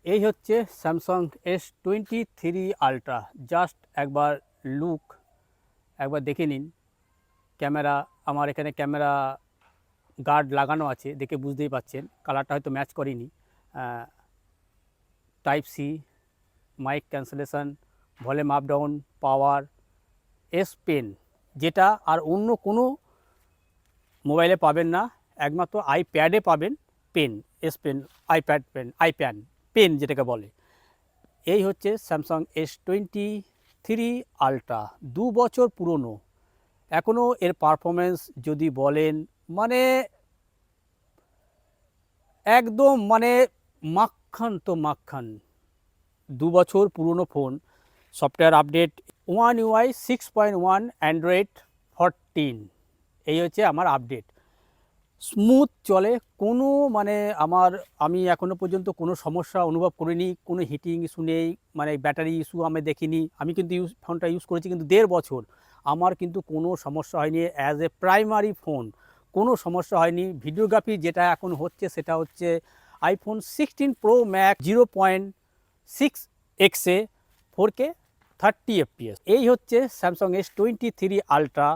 এই হচ্ছে Samsung S23 ultra. Just একবার লুক একবার দেখে নিন। ক্যামেরা, আমার এখানে ক্যামেরা গার্ড লাগানো আছে, দেখে বুঝতেই পাচ্ছেন। কালারটা হয়তো ম্যাচ করেনি। Type C, mic cancellation, volume up down, power, S pen, যেটা আর অন্য কোনো মোবাইলে পাবেন না, একমাত্র আইপ্যাডে পাবেন। Pen, S pen, iPad pen, iPad pen যেটাকে বলে। এই হচ্ছে স্যামসাং S23 আলট্রা, 2 বছর পুরনো। এখনও এর পারফরমেন্স যদি বলেন, মানে একদম মানে মাখন তো মাখন। 2 বছর পুরনো phone. Software update One UI 6.1, Android 14। এই হচ্ছে আমার আপডেট। স্মুথ চলে, কোনো মানে আমি এখনও পর্যন্ত কোনো সমস্যা অনুভব করিনি। কোনো হিটিং ইস্যু নেই, মানে ব্যাটারি ইস্যু আমি দেখিনি। আমি কিন্তু ফোনটা ইউজ করেছি কিন্তু 1.5 বছর। আমার কিন্তু কোনো সমস্যা হয়নি। অ্যাজ এ প্রাইমারি ফোন কোনো সমস্যা হয়নি। ভিডিওগ্রাফি যেটা এখন হচ্ছে সেটা হচ্ছে iPhone 16 Pro Max 0.6x-এ 4K 30 FPS। এই হচ্ছে স্যামসাং S23 আলট্রা,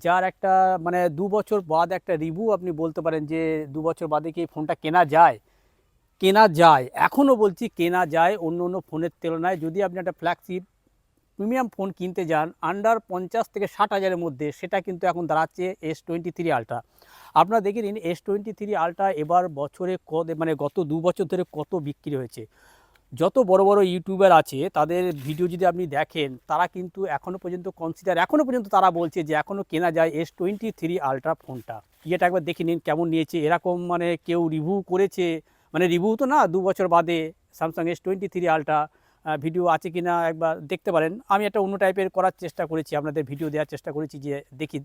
যার একটা মানে 2 বছর বাদ একটা রিভিউ আপনি বলতে পারেন যে 2 বছর বাদে কি ফোনটা কেনা যায়। কেনা যায়, এখনও বলছি কেনা যায় অন্য অন্য ফোনের তুলনায়। যদি আপনি একটা ফ্ল্যাগশিপ প্রিমিয়াম ফোন কিনতে যান আন্ডার 50 থেকে 60 হাজারের মধ্যে, সেটা কিন্তু এখন দাঁড়াচ্ছে S23 আলট্রা। আপনারা দেখে নিন S23 আলট্রা এবার বছরে মানে গত 2 বছর ধরে কত বিক্রি হয়েছে। যত বড় বড় ইউটিউবার আছে তাদের ভিডিও যদি আপনি দেখেন, তারা কিন্তু এখনও পর্যন্ত এখনও পর্যন্ত তারা বলছে যে এখনও কেনা যায় S23 আলট্রা ফোনটা। ইয়েটা একবার দেখে নিন কেমন নিয়েছে। এরকম মানে কেউ রিভিউ করেছে, মানে রিভিউ তো না, 2 বছর বাদে স্যামসাং S23 আলট্রা ভিডিও আছে কি না একবার দেখতে পারেন। আমি একটা অন্য টাইপের করার চেষ্টা করেছি, আপনাদের ভিডিও দেওয়ার চেষ্টা করেছি যে দেখি।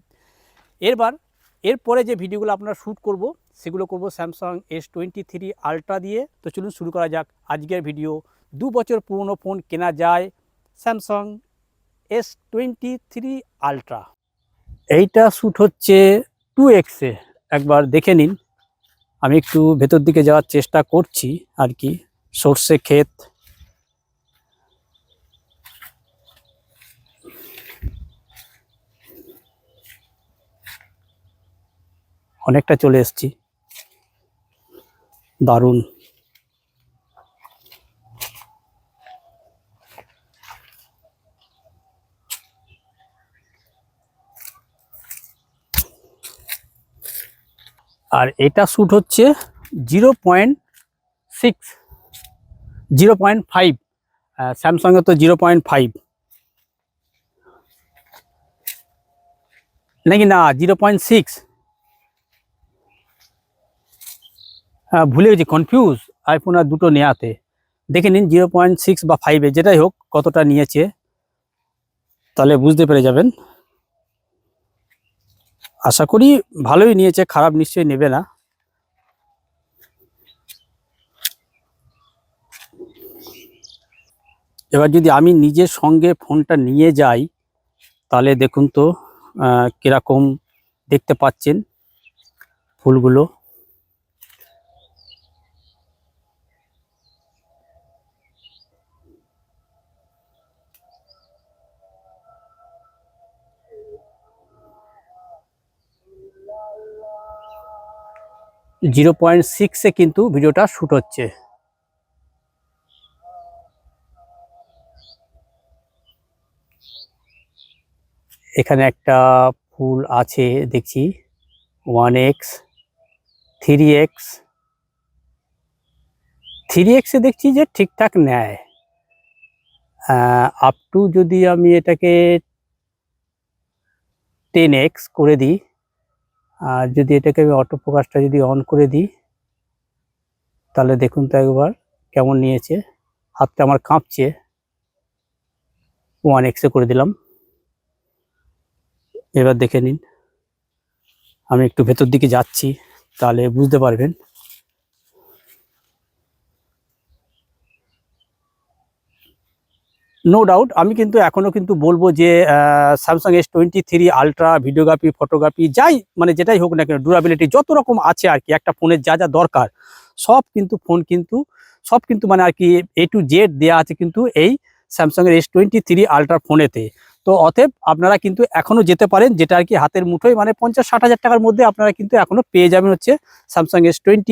এরপরে যে ভিডিওগুলো আপনারা শ্যুট করব সেগুলো করব স্যামসাং S23 আলট্রা দিয়ে। তো চলুন শুরু করা যাক আজকের ভিডিও। 2 বছর পুরনো ফোন কেনা যায় স্যামসাং S23 আলট্রা। এইটা শ্যুট হচ্ছে 2x-এ, একবার দেখে নিন। আমি একটু ভেতর দিকে যাওয়ার চেষ্টা করছি আর কি। সর্ষে ক্ষেত, অনেকটা চলে এসেছি। দারুণ। আর এটা শ্যুট হচ্ছে 0.6, 0.5। স্যামসাংয়ে তো 0.5 নাকি না 0.6, ভুলে গেছি, কনফিউজ আইফোন আর দুটো নেওয়াতে। দেখে নিন 0.6 বা 5-এ যেটাই হোক কতটা নিয়েছে, তাহলে বুঝতে পেরে যাবেন। আশা করি ভালোই নিয়েছে, খারাপ নিশ্চয়ই নেবে না। এবার যদি আমি নিজের সঙ্গে ফোনটা নিয়ে যাই তাহলে দেখুন তো কীরকম দেখতে পাচ্ছেন ফুলগুলো। জিরো 0.6-এ কিন্তু ভিডিওটা শ্যুট হচ্ছে। এখানে একটা ফুল আছে দেখছি, 1x, 3x। 3x-এ দেখছি যে ঠিকঠাক নেয়। আপ টু যদি আমি এটাকে 10x করে দিই, আর যদি এটাকে আমি অটো ফোকাসটা যদি অন করে দিই, তাহলে দেখুন তো একবার কেমন নিয়েছে। হাতটা আমার কাঁপছে। 1x-এ করে দিলাম। এবার দেখে নিন, আমি একটু ভেতর দিকে যাচ্ছি তাহলে বুঝতে পারবেন। নো ডাউট আমি কিন্তু এখনও কিন্তু বলবো যে Samsung S23 ultra videography, photography যাই মানে যেটাই হোক না কেন, ডিউরেবিলিটি যত রকম আছে আর কি, একটা ফোনের যা যা দরকার সব কিন্তু ফোন কিন্তু সব কিন্তু মানে আর কি A to Z দেওয়া আছে কিন্তু এই স্যামসাংয়ের S23 আলট্রা ফোনেতে। তো অতএব আপনারা কিন্তু এখনও যেতে পারেন, যেটা আর কি হাতের মুঠোয় মানে 50-60 হাজার টাকার মধ্যে আপনারা কিন্তু এখনও পেয়ে যাবেন হচ্ছে স্যামসাং S20।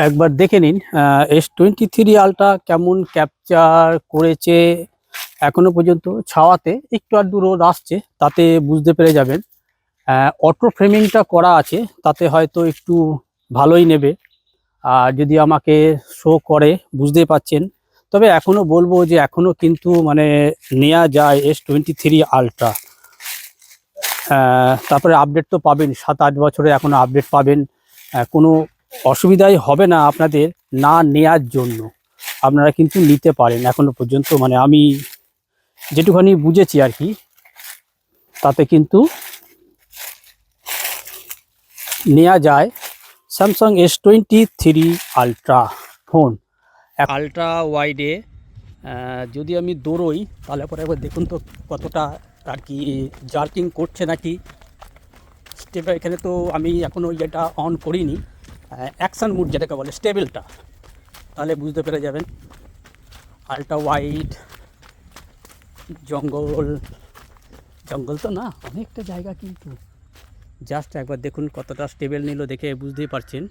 একবার দেখে নিন S23 আলট্রা কেমন ক্যাপচার করেছে। এখনো পর্যন্ত ছাওয়াতে একটু আর দূর রোদ আসছে, তাতে বুঝতে পেরে যাবেন। অটো ফ্রেমিংটা করা আছে, তাতে হয়তো একটু ভালোই নেবে। আর যদি আমাকে শো করে বুঝতেই পাচ্ছেন। তবে এখনও বলবো যে এখনও কিন্তু মানে নেওয়া যায় S23 আলট্রা। তারপরে আপডেট তো পাবেন, 7-8 বছরে এখনও আপডেট পাবেন। কোনো অসুবিধাই হবে না আপনাদের না নেয়ার জন্য, আপনারা কিন্তু নিতে পারেন। এখনো পর্যন্ত মানে আমি যেটুখানি বুঝেছি আর কি, তাতে কিন্তু নেওয়া যায় Samsung S23 ultra phone. Ultra ওয়াইডে যদি আমি দৌড়ই তাহলে পরে একবার দেখুন তো কতটা আর কি জার্কিং করছে নাকি স্টেপ। এখানে তো আমি এখনও এটা অন করিনি, অ্যাকশান মুড যেটাকে বলে স্টেবলটা, তাহলে বুঝতে পেরে যাবেন। আলট্রা ওয়াইড জঙ্গল তো না, অনেকটা জায়গা কিন্তু। জাস্ট একবার দেখুন কতটা স্টেবল নিল, দেখে বুঝতেই পারছেন।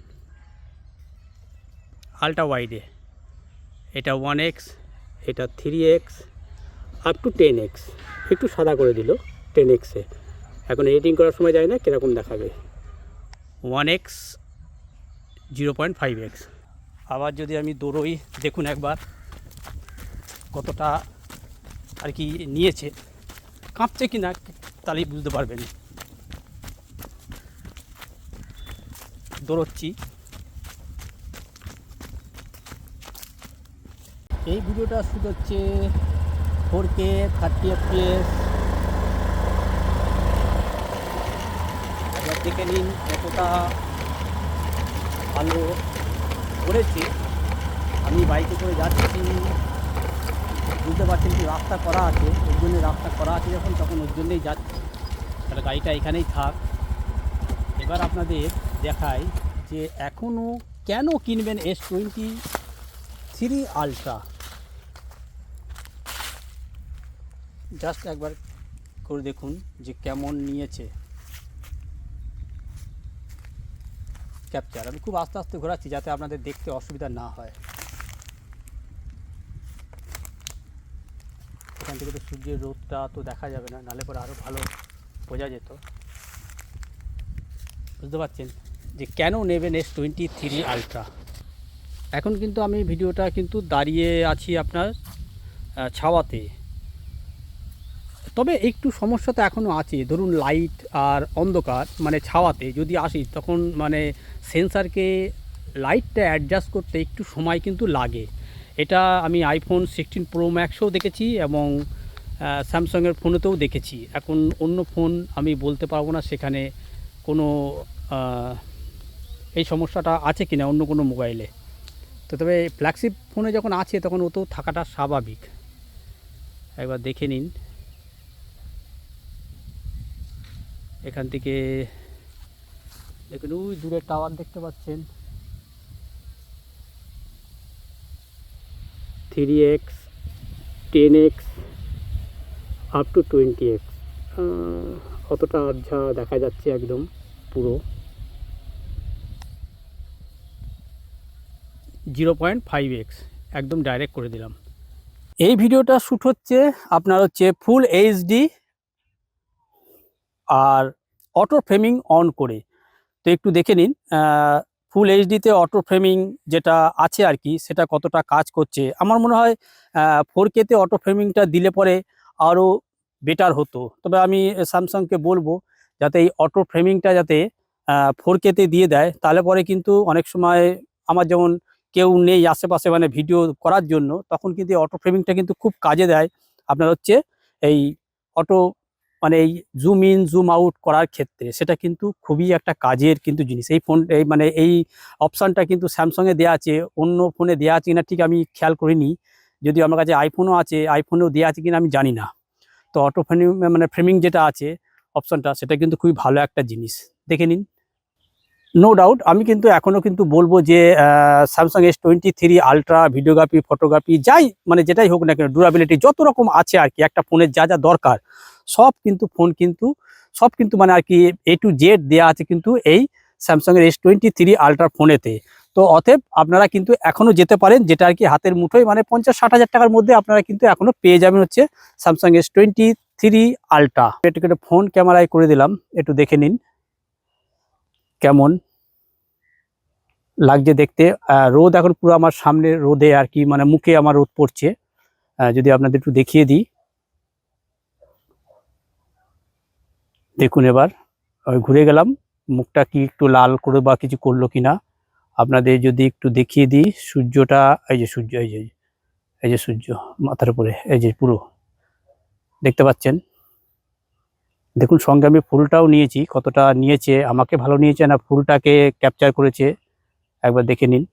আলট্রা ওয়াইডে এটা 1x, এটা 3x আপ টু 10x, একটু সাদা করে দিল 10x-এ। এখন এডিটিং করার সময় যায় না কীরকম দেখাবে। 1x 0.5x। আবার যদি আমি দৌড়ই দেখুন একবার কতটা আর কি নিয়েছে, কাঁপছে কি না তাহলেই বুঝতে পারবেন। দৌড়চ্ছি। এই ভিডিওটা শুট হচ্ছে 4K 30 FPS। এবার দেখে নিন কতটা ভালো করেছে। আমি বাইকে করে যাচ্ছি, বুঝতে পারছেন কি রাস্তা করা আছে, ওর জন্য রাস্তা করা আছে যখন তখন ওর জন্যেই যাচ্ছি। তাহলে গাড়িটা এখানেই থাক। এবার আপনাদের দেখাই যে এখনও কেন কিনবেন S23 আলট্রা। জাস্ট একবার করে দেখুন যে কেমন নিয়েছে ক্যাপচার। আমি খুব আস্তে আস্তে ঘোরাচ্ছি যাতে আপনাদের দেখতে অসুবিধা না হয়। এখান থেকে তো সূর্যের রোদটা তো দেখা যাবে না, নাহলে পরে আরও ভালো বোঝা যেত। বুঝতে পারছেন যে কেন নেবেন S23 আলট্রা। এখন কিন্তু আমি ভিডিওটা কিন্তু দাঁড়িয়ে আছি আপনার ছাওয়াতে। তবে একটু সমস্যা তো এখনও আছে, ধরুন লাইট আর অন্ধকার মানে ছাওয়াতে যদি আসি তখন মানে সেন্সারকে লাইটটা অ্যাডজাস্ট করতে একটু সময় কিন্তু লাগে। এটা আমি iPhone 16 Pro Maxও দেখেছি এবং স্যামসাংয়ের ফোনেতেও দেখেছি। এখন অন্য ফোন আমি বলতে পারবো না সেখানে কোনো এই সমস্যাটা আছে কি না অন্য কোনো মোবাইলে। তো তবে ফ্ল্যাগশিপ ফোনে যখন আছে তখন ও তো থাকাটা স্বাভাবিক। একবার দেখে নিন এখান থেকে, দেখুন ওই দূরে টাওয়ার দেখতে পাচ্ছেন। 3x 10x up to 20x, অতটা আবঝা দেখা যাচ্ছে একদম পুরো। 0.5x একদম ডাইরেক্ট করে দিলাম। এই ভিডিওটা শ্যুট হচ্ছে আপনার হচ্ছে ফুল এইচডি আর অটো ফ্রেমিং অন করে। তো একটু দেখে নিন ফুল এইচডিতে অটো ফ্রেমিং যেটা আছে আর কি সেটা কতটা কাজ করছে। আমার মনে হয় 4K-তে অটো ফ্রেমিংটা দিলে পরে আরও বেটার হতো। তবে আমি স্যামসাংকে বলবো যাতে এই অটো ফ্রেমিংটা যাতে 4K-তে দিয়ে দেয়, তাহলে পরে কিন্তু অনেক সময় আমার যেমন কেউ নেই আশেপাশে মানে ভিডিও করার জন্য, তখন কিন্তু এই অটো ফ্রেমিংটা কিন্তু খুব কাজে দেয় আপনার হচ্ছে এই অটো মানে এই জুম ইন জুম আউট করার ক্ষেত্রে। সেটা কিন্তু খুবই একটা কাজের কিন্তু জিনিস। এই ফোন এই মানে এই অপশানটা কিন্তু স্যামসাংয়ে দেওয়া আছে, অন্য ফোনে দেওয়া আছে কিনা ঠিক আমি খেয়াল করিনি। যদিও আমার কাছে আইফোনও আছে, আইফোনেও দেওয়া আছে কিনা আমি জানি না। তো অটো ফ্রেমিং মানে ফ্রেমিং যেটা আছে অপশানটা, সেটা কিন্তু খুবই ভালো একটা জিনিস, দেখে নিন। নো ডাউট আমি কিন্তু এখনও কিন্তু বলবো যে Samsung S23 ultra videography photography যাই মানে যেটাই হোক না কেন ডিউরাবিলিটি যত রকম আছে আর কি একটা ফোনের যা যা দরকার সব কিন্তু ফোন কিন্তু সব কিন্তু মানে আর কি A to Z দেওয়া আছে কিন্তু এই স্যামসাংয়ের S23 আলট্রা ফোনেতে। তো অতএব আপনারা কিন্তু এখনও যেতে পারেন, যেটা আর কি হাতের মুঠোয় মানে 50-60 হাজার টাকার মধ্যে আপনারা কিন্তু এখনও পেয়ে যাবেন হচ্ছে স্যামসাং S23 আলট্রা। এটাকে ফোন ক্যামেরায় করে দিলাম, একটু দেখে নিন কেমন লাগছে দেখতে। রোদ এখন পুরো আমার সামনে রোদে আর কি মানে মুখে আমার রোদ পড়ছে। যদি আপনাদের একটু দেখিয়ে দিই, দেখুন এবার ঘুরে গেলাম, মুখটা কি একটু লাল করে বা কিছু করলো কিনা আপনাদের যদি একটু দেখিয়ে দিই। সূর্যটা এই যে সূর্য, এই যে সূর্য মাথার উপরে, এই যে পুরো দেখতে পাচ্ছেন। দেখুন সঙ্গে আমি ফুলটাও নিয়েছি, কতটা নিয়েছে আমাকে ভালো নিয়েছে না ফুলটাকে ক্যাপচার করেছে একবার দেখে নিন।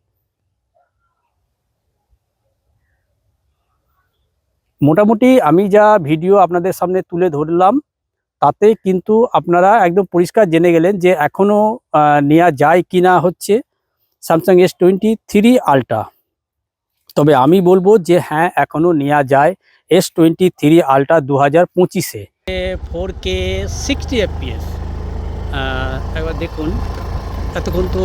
মোটামুটি আমি যা ভিডিও আপনাদের সামনে তুলে ধরলাম তাতে কিন্তু আপনারা একদম পরিষ্কার জেনে গেলেন যে এখনও নেওয়া যায় কি না হচ্ছে স্যামসাং S23 আলট্রা। তবে আমি বলবো যে হ্যাঁ এখনও নেওয়া যায় S23 আলট্রা 2025-এ 4K 60 FPS। একবার দেখুন, এতক্ষণ তো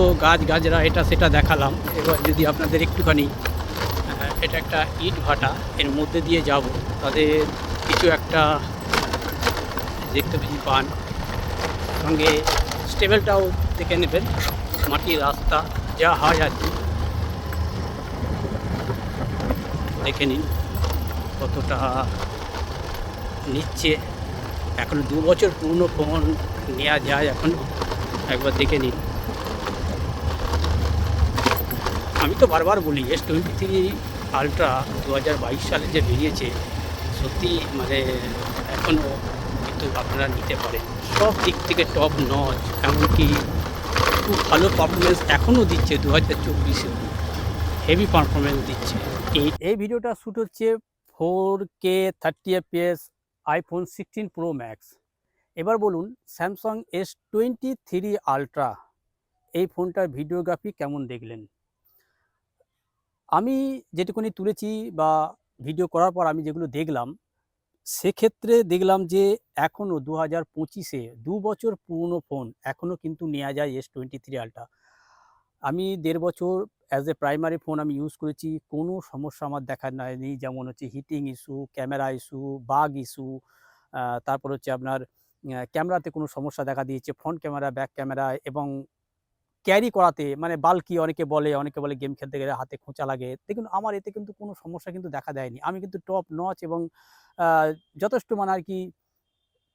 গাছরা এটা সেটা দেখালাম, এবার যদি আপনাদের একটুখানি এটা একটা ইট ভাটা, এর মধ্যে দিয়ে যাব, তাদের কিছু একটা দেখতে বেশি পান, সঙ্গে স্টেবেলটাও দেখে নেবেন, মাটির রাস্তা যা হয় আর কি দেখে নিন কতটা নিচ্ছে। এখন 2 বছর পুরনো ফোন নেওয়া যায় এখন, একবার দেখে নিন। আমি তো বারবার বলি S23 আলট্রা 2022 সালে যে বেরিয়েছে সত্যি মানে এখনও কিন্তু আপনারা নিতে পারেন, সব দিক থেকে টপ নচ, এমনকি খুব ভালো পারফরমেন্স এখনও দিচ্ছে 2024-এ, হেভি পারফরমেন্স দিচ্ছে। এই ভিডিওটা শ্যুট হচ্ছে 4K 30 FPS iPhone 16 Pro Max। এবার বলুন স্যামসাং S23 আলট্রা এই ফোনটার ভিডিওগ্রাফি কেমন দেখলেন? আমি যেটুকুনি তুলেছি বা ভিডিও করার পর আমি যেগুলো দেখলাম সেক্ষেত্রে দেখলাম যে এখনও 2025-এ 2 বছর পুরনো ফোন এখনও কিন্তু নেওয়া যায় S23 আলট্রা। আমি 1.5 বছর অ্যাজ এ প্রাইমারি ফোন আমি ইউজ করেছি, কোনো সমস্যা আমার দেখা নেই। যেমন হচ্ছে heating issue, camera issue, bug issue, তারপর হচ্ছে আপনার ক্যামেরাতে কোনো সমস্যা দেখা দিয়েছে, ফ্রন্ট ক্যামেরা, ব্যাক ক্যামেরা এবং ক্যারি করাতে মানে বাল্কি অনেকে বলে গেম খেলতে গেলে হাতে খোঁচা লাগে। দেখুন আমার এতে কিন্তু কোনো সমস্যা কিন্তু দেখা দেয়নি। আমি কিন্তু টপ নচ এবং আ যথেষ্ট মানে আর কি,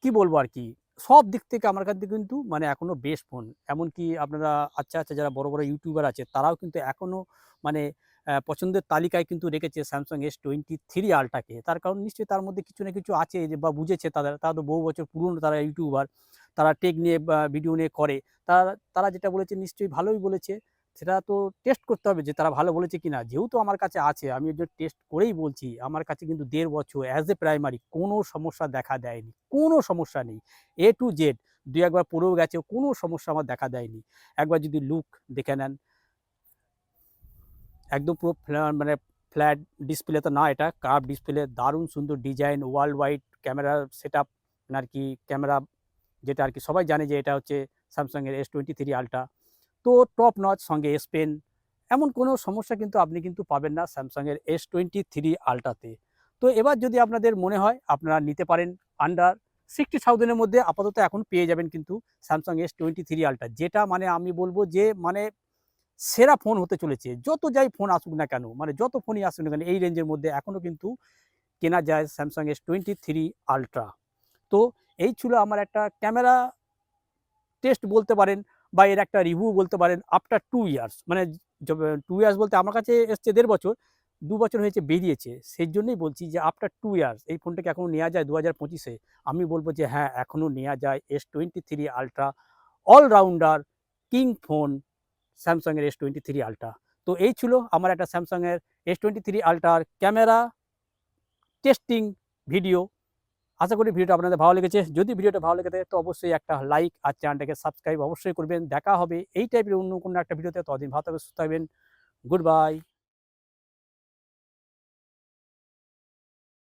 কি বলবো আর কি, সব দিক থেকে আমার কাছে কিন্তু মানে এখনো বেস্ট ফোন। এমনকি আপনারা আচ্ছা যারা বড় ইউটিউবার আছে তারাও কিন্তু এখনো মানে পছন্দের তালিকায় কিন্তু রেখেছে স্যামসাং S23 আল্ট্রাকে। তার কারণ নিশ্চয়ই তার মধ্যে কিছু না কিছু আছে যে বা বুঝেছে তারা তো বহু বছর পুরনো তারা ইউটিউবার। তারা টেক নিয়ে বা ভিডিও নিয়ে করে। তারা তারা যেটা বলেছে নিশ্চয়ই ভালোই বলেছে। সেটা তো টেস্ট করতে হবে যে তারা ভালো বলেছে কিনা। যেহেতু আমার কাছে আছে আমি যে টেস্ট করেই বলছি। আমার কাছে কিন্তু 1.5 বছর অ্যাজ এ প্রাইমারি কোনো সমস্যা দেখা দেয়নি। কোনো সমস্যা নেই। A to Z ২-১ বার পড়েও গেছে, কোনো সমস্যা আমার দেখা দেয়নি। একবার যদি লুক দেখে নেন, একদম পুরো মানে ফ্ল্যাট ডিসপ্লে তো না, এটা কার্ভ ডিসপ্লে, দারুণ সুন্দর design, world wide camera setup আর কি, ক্যামেরা যেটা আর কি সবাই জানে যে এটা হচ্ছে স্যামসাংয়ের S23 আলট্রা। তো টপ নচ, সঙ্গে S Pen, এমন কোনো সমস্যা কিন্তু আপনি কিন্তু পাবেন না স্যামসাংয়ের S23 আলট্রাতে। তো এবার যদি আপনাদের মনে হয় আপনারা নিতে পারেন, আন্ডার 60,000 এর মধ্যে আপাতত এখন পেয়ে যাবেন কিন্তু স্যামসাং S23 আলট্রা, যেটা মানে আমি বলবো যে মানে সেরা ফোন হতে চলেছে। যত যাই ফোন আসুক না কেন, মানে যত ফোনই আসুক না কেন এই রেঞ্জের মধ্যে এখনও কিন্তু কেনা যায় স্যামসাং S23 আলট্রা। তো এই ছিল আমার একটা ক্যামেরা টেস্ট বলতে পারেন বা এর একটা রিভিউ বলতে পারেন আফটার 2 ইয়ার্স। মানে 2 ইয়ার্স বলতে আমার কাছে এসছে 1.5 বছর, 2 বছর হয়েছে বেরিয়েছে। সেইজন্যই বলছি যে আফটার 2 ইয়ার্স এই ফোনটাকে এখনও নেওয়া যায় 2025-এ। আমি বলব যে হ্যাঁ, এখনও নেওয়া যায় S23 ultra, allrounder king phone স্যামসাংয়ের S23 আলট্রা। তো এই ছিল আমার একটা স্যামসাংয়ের S23 আলট্রার ক্যামেরা টেস্টিং ভিডিও। আশা করি ভিডিওটা আপনাদের ভালো লেগেছে। যদি ভিডিওটা ভালো লেগে থাকে তো অবশ্যই একটা লাইক আর চ্যানেলটাকে সাবস্ক্রাইব অবশ্যই করবেন। দেখা হবে এই টাইপের অন্য কোনো একটা ভিডিওতে। ততদিন ভালো থাকবেন, সুস্থ থাকবেন। Good bye.